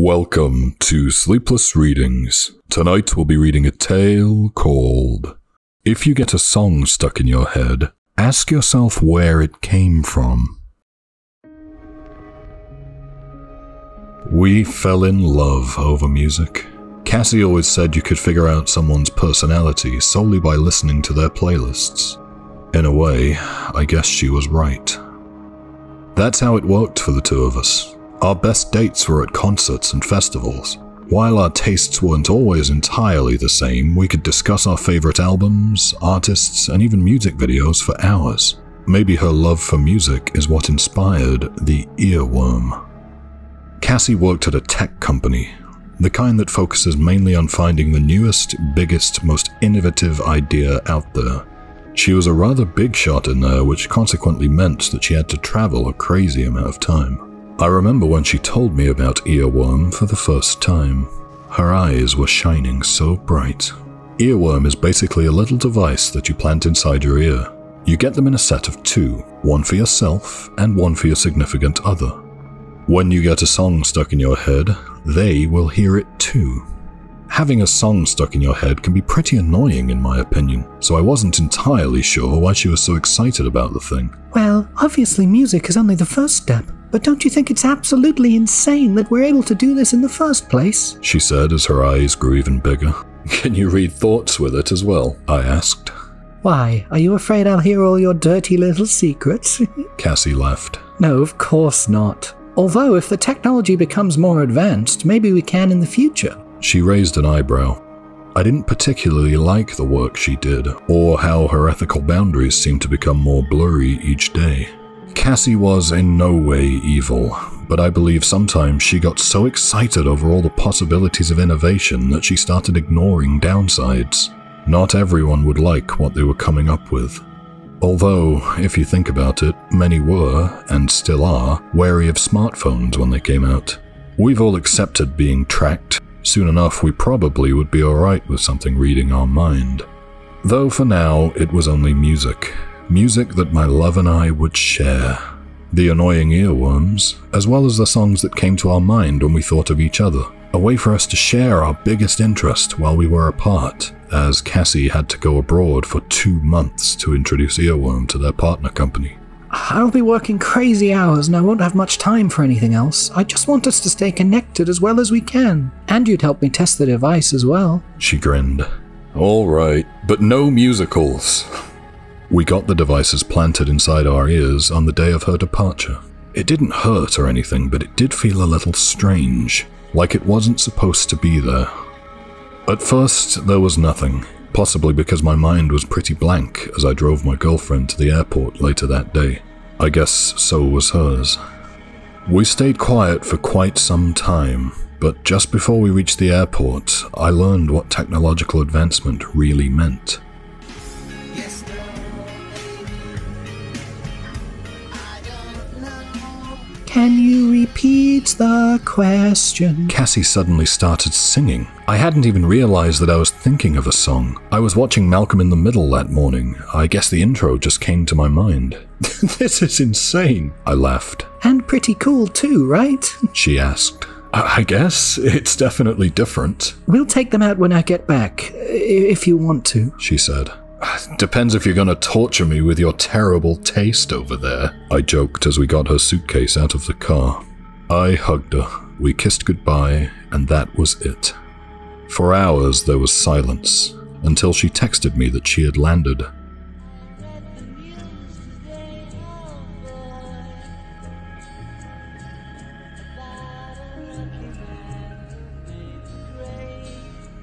Welcome to Sleepless Readings. Tonight we'll be reading a tale called If You Get a Song Stuck in Your Head, Ask Yourself Where It Came From. We fell in love over music. Cassie always said you could figure out someone's personality solely by listening to their playlists. In a way, I guess she was right. That's how it worked for the two of us. Our best dates were at concerts and festivals. While our tastes weren't always entirely the same, we could discuss our favorite albums, artists, and even music videos for hours. Maybe her love for music is what inspired the earworm. Cassie worked at a tech company, the kind that focuses mainly on finding the newest, biggest, most innovative idea out there. She was a rather big shot in there, which consequently meant that she had to travel a crazy amount of time. I remember when she told me about earworm for the first time. Her eyes were shining so bright. Earworm is basically a little device that you plant inside your ear. You get them in a set of two, one for yourself and one for your significant other. When you get a song stuck in your head, they will hear it too. Having a song stuck in your head can be pretty annoying in my opinion, so I wasn't entirely sure why she was so excited about the thing. Well, obviously music is only the first step. But don't you think it's absolutely insane that we're able to do this in the first place? She said as her eyes grew even bigger. Can you read thoughts with it as well? I asked. Why, are you afraid I'll hear all your dirty little secrets? Cassie laughed. No, of course not. Although if the technology becomes more advanced, maybe we can in the future. She raised an eyebrow. I didn't particularly like the work she did, or how her ethical boundaries seemed to become more blurry each day. Cassie was in no way evil, but I believe sometimes she got so excited over all the possibilities of innovation that she started ignoring downsides. Not everyone would like what they were coming up with. Although, if you think about it, many were, and still are, wary of smartphones when they came out. We've all accepted being tracked. Soon enough we probably would be alright with something reading our mind. Though for now, it was only music. Music that my love and I would share. The annoying earworms, as well as the songs that came to our mind when we thought of each other. A way for us to share our biggest interest while we were apart, as Cassie had to go abroad for 2 months to introduce Earworm to their partner company. I'll be working crazy hours and I won't have much time for anything else. I just want us to stay connected as well as we can. And you'd help me test the device as well. She grinned. All right, but no musicals. We got the devices planted inside our ears on the day of her departure. It didn't hurt or anything, but it did feel a little strange, like it wasn't supposed to be there. At first, there was nothing, possibly because my mind was pretty blank as I drove my girlfriend to the airport later that day. I guess so was hers. We stayed quiet for quite some time, but just before we reached the airport, I learned what technological advancement really meant. Can you repeat the question? Cassie suddenly started singing. I hadn't even realized that I was thinking of a song. I was watching Malcolm in the Middle that morning. I guess the intro just came to my mind. This is insane, I laughed. And pretty cool too, right? She asked. I guess it's definitely different. We'll take them out when I get back, if you want to, she said. Depends if you're gonna torture me with your terrible taste over there, I joked as we got her suitcase out of the car. I hugged her, we kissed goodbye, and that was it. For hours there was silence, until she texted me that she had landed.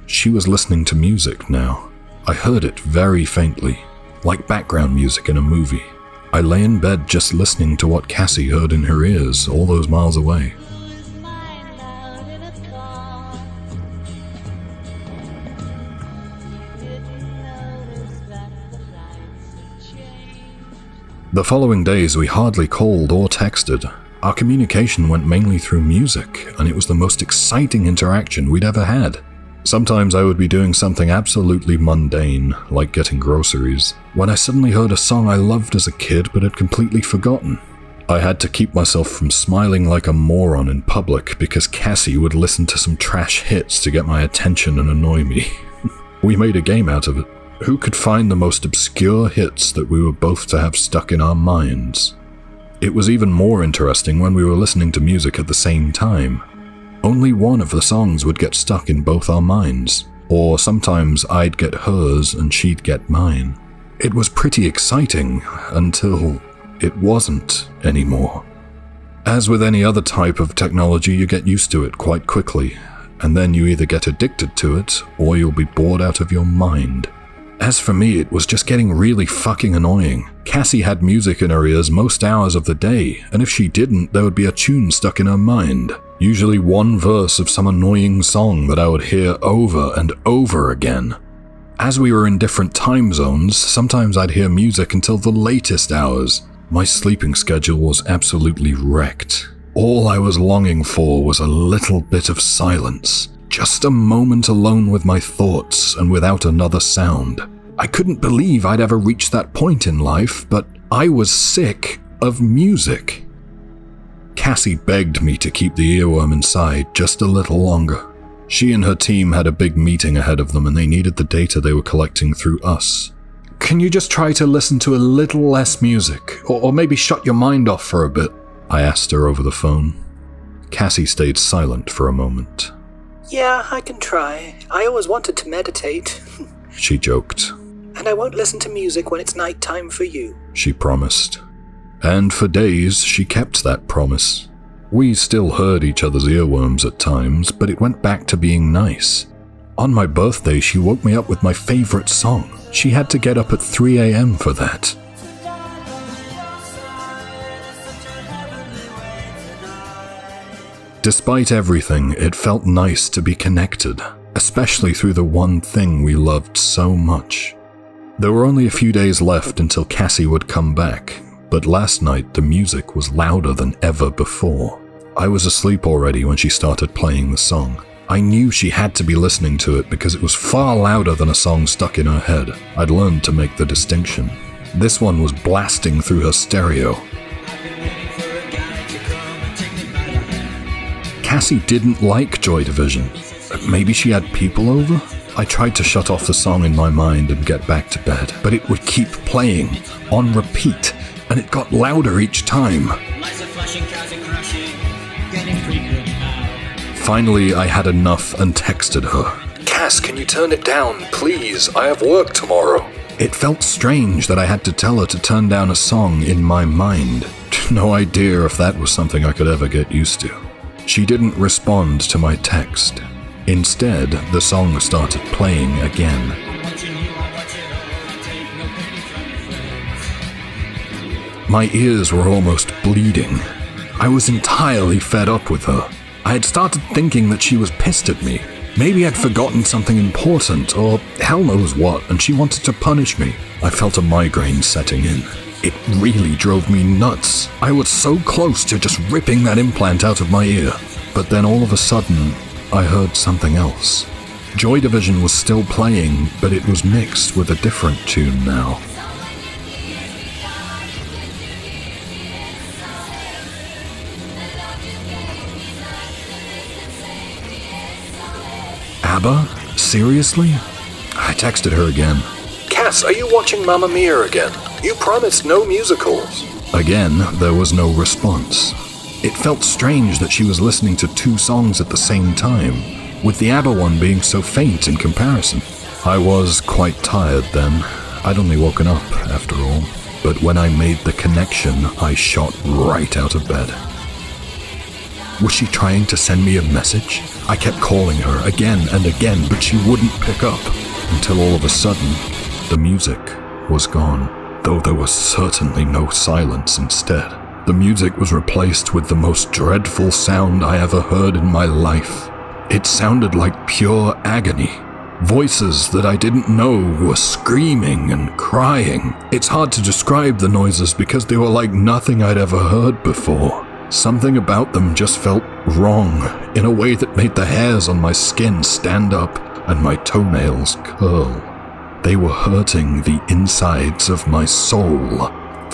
She was listening to music now. I heard it very faintly, like background music in a movie. I lay in bed just listening to what Cassie heard in her ears all those miles away. The following days we hardly called or texted. Our communication went mainly through music, and it was the most exciting interaction we'd ever had. Sometimes I would be doing something absolutely mundane, like getting groceries, when I suddenly heard a song I loved as a kid but had completely forgotten. I had to keep myself from smiling like a moron in public because Cassie would listen to some trash hits to get my attention and annoy me. We made a game out of it. Who could find the most obscure hits that we were both to have stuck in our minds? It was even more interesting when we were listening to music at the same time. Only one of the songs would get stuck in both our minds, or sometimes I'd get hers and she'd get mine. It was pretty exciting until it wasn't anymore. As with any other type of technology, you get used to it quite quickly, and then you either get addicted to it or you'll be bored out of your mind. As for me, it was just getting really fucking annoying. Cassie had music in her ears most hours of the day, and if she didn't, there would be a tune stuck in her mind. Usually one verse of some annoying song that I would hear over and over again. As we were in different time zones, sometimes I'd hear music until the latest hours. My sleeping schedule was absolutely wrecked. All I was longing for was a little bit of silence. Just a moment alone with my thoughts and without another sound. I couldn't believe I'd ever reached that point in life, but I was sick of music. Cassie begged me to keep the earworm inside just a little longer. She and her team had a big meeting ahead of them and they needed the data they were collecting through us. Can you just try to listen to a little less music, or maybe shut your mind off for a bit? I asked her over the phone. Cassie stayed silent for a moment. Yeah, I can try. I always wanted to meditate. She joked. And I won't listen to music when it's nighttime for you, she promised. And for days, she kept that promise. We still heard each other's earworms at times, but it went back to being nice. On my birthday, she woke me up with my favorite song. She had to get up at 3 a.m. for that. Despite everything, it felt nice to be connected, especially through the one thing we loved so much. There were only a few days left until Cassie would come back, but last night the music was louder than ever before. I was asleep already when she started playing the song. I knew she had to be listening to it because it was far louder than a song stuck in her head. I'd learned to make the distinction. This one was blasting through her stereo. Cassie didn't like Joy Division. Maybe she had people over? I tried to shut off the song in my mind and get back to bed, but it would keep playing, on repeat, and it got louder each time. Finally, I had enough and texted her. Cass, can you turn it down, please? I have work tomorrow. It felt strange that I had to tell her to turn down a song in my mind. No idea if that was something I could ever get used to. She didn't respond to my text. Instead, the song started playing again. My ears were almost bleeding. I was entirely fed up with her. I had started thinking that she was pissed at me. Maybe I'd forgotten something important, or hell knows what, and she wanted to punish me. I felt a migraine setting in. It really drove me nuts. I was so close to just ripping that implant out of my ear. But then all of a sudden, I heard something else. Joy Division was still playing, but it was mixed with a different tune now. ABBA? Seriously? I texted her again. Cass, are you watching Mamma Mia again? You promised no musicals. Again, there was no response. It felt strange that she was listening to two songs at the same time, with the ABBA one being so faint in comparison. I was quite tired then. I'd only woken up, after all. But when I made the connection, I shot right out of bed. Was she trying to send me a message? I kept calling her again and again, but she wouldn't pick up, until all of a sudden, the music was gone, though there was certainly no silence instead. The music was replaced with the most dreadful sound I ever heard in my life. It sounded like pure agony. Voices that I didn't know were screaming and crying. It's hard to describe the noises because they were like nothing I'd ever heard before. Something about them just felt wrong, in a way that made the hairs on my skin stand up and my toenails curl. They were hurting the insides of my soul.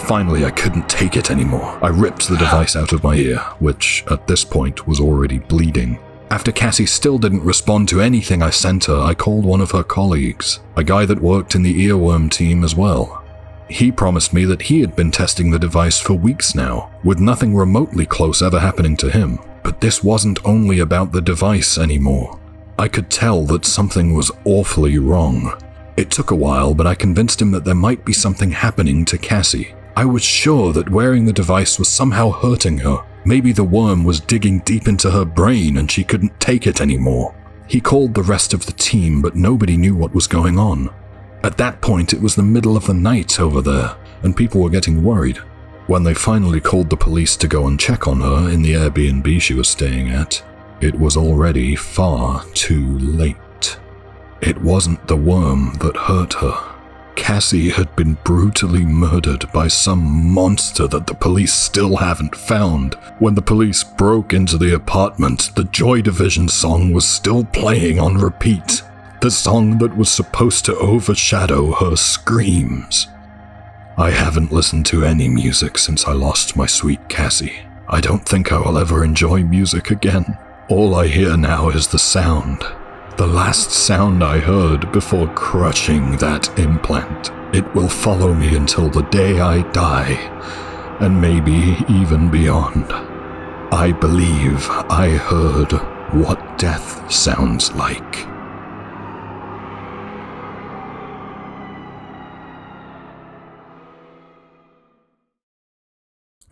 Finally, I couldn't take it anymore. I ripped the device out of my ear, which at this point was already bleeding. After Cassie still didn't respond to anything I sent her, I called one of her colleagues, a guy that worked in the earworm team as well. He promised me that he had been testing the device for weeks now, with nothing remotely close ever happening to him. But this wasn't only about the device anymore. I could tell that something was awfully wrong. It took a while, but I convinced him that there might be something happening to Cassie. I was sure that wearing the device was somehow hurting her. Maybe the worm was digging deep into her brain and she couldn't take it anymore. He called the rest of the team, but nobody knew what was going on. At that point, it was the middle of the night over there, and people were getting worried. When they finally called the police to go and check on her in the Airbnb she was staying at, it was already far too late. It wasn't the worm that hurt her. Cassie had been brutally murdered by some monster that the police still haven't found. When the police broke into the apartment, the Joy Division song was still playing on repeat. The song that was supposed to overshadow her screams. I haven't listened to any music since I lost my sweet Cassie. I don't think I will ever enjoy music again. All I hear now is the sound. The last sound I heard before crushing that implant. It will follow me until the day I die, and maybe even beyond. I believe I heard what death sounds like.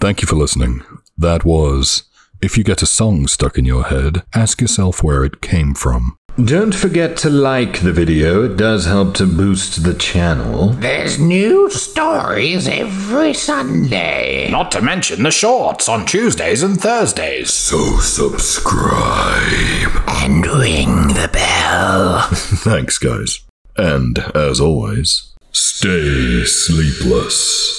Thank you for listening. That was, if you get a song stuck in your head, ask yourself where it came from. Don't forget to like the video, it does help to boost the channel. There's new stories every Sunday. Not to mention the shorts on Tuesdays and Thursdays. So subscribe. And ring the bell. Thanks, guys. And, as always, stay sleepless.